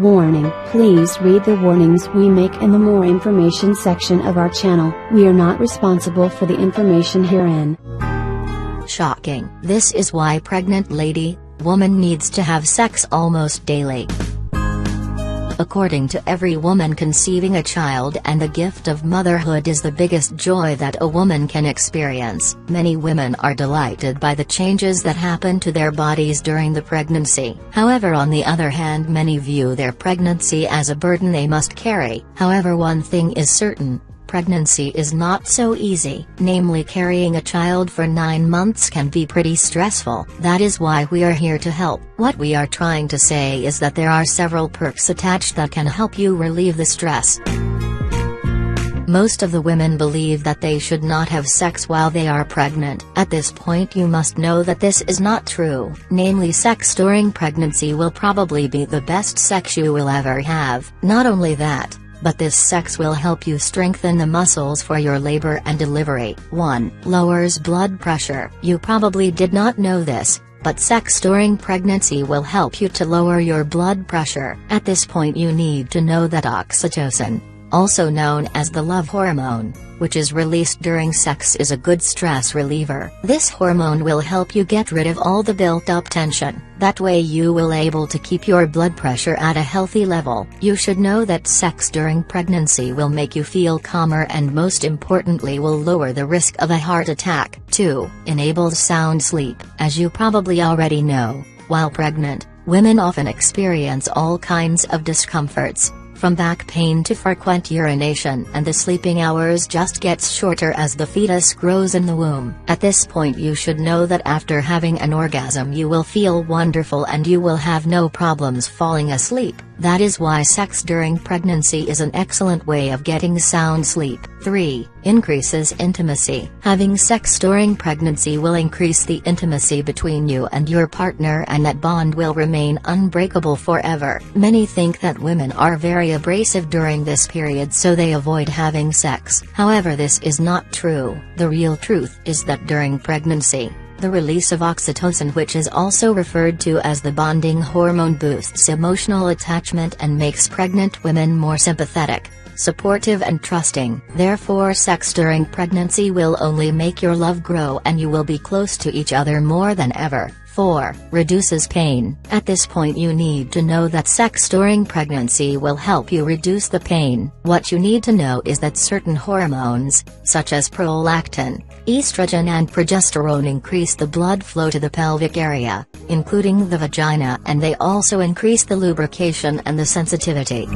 Warning: please read the warnings we make in the more information section of our channel. We are not responsible for the information herein. Shocking. This is why pregnant woman needs to have sex almost daily. According to every woman, conceiving a child and the gift of motherhood is the biggest joy that a woman can experience. Many women are delighted by the changes that happen to their bodies during the pregnancy. However, on the other hand, many view their pregnancy as a burden they must carry. However, one thing is certain: pregnancy is not so easy. Namely, carrying a child for 9 months can be pretty stressful. That is why we are here to help. What we are trying to say is that there are several perks attached that can help you relieve the stress. Most of the women believe that they should not have sex while they are pregnant. At this point, you must know that this is not true. Namely, sex during pregnancy will probably be the best sex you will ever have. Not only that, but this sex will help you strengthen the muscles for your labor and delivery. 1. Lowers blood pressure. You probably did not know this, but sex during pregnancy will help you to lower your blood pressure. At this point, you need to know that oxytocin, also known as the love hormone, which is released during sex, is a good stress reliever. This hormone will help you get rid of all the built-up tension. That way you will able to keep your blood pressure at a healthy level. You should know that sex during pregnancy will make you feel calmer and most importantly will lower the risk of a heart attack. 2. Enables sound sleep. As you probably already know, while pregnant, women often experience all kinds of discomforts, from back pain to frequent urination, and the sleeping hours just gets shorter as the fetus grows in the womb. At this point, you should know that after having an orgasm you will feel wonderful and you will have no problems falling asleep. That is why sex during pregnancy is an excellent way of getting sound sleep. 3. Increases intimacy. Having sex during pregnancy will increase the intimacy between you and your partner, and that bond will remain unbreakable forever. Many think that women are very abrasive during this period, so they avoid having sex. However, this is not true. The real truth is that during pregnancy, the release of oxytocin, which is also referred to as the bonding hormone, boosts emotional attachment and makes pregnant women more sympathetic, supportive and trusting. Therefore, sex during pregnancy will only make your love grow and you will be close to each other more than ever. 4. Reduces pain. At this point, you need to know that sex during pregnancy will help you reduce the pain. What you need to know is that certain hormones, such as prolactin, estrogen and progesterone, increase the blood flow to the pelvic area, including the vagina, and they also increase the lubrication and the sensitivity.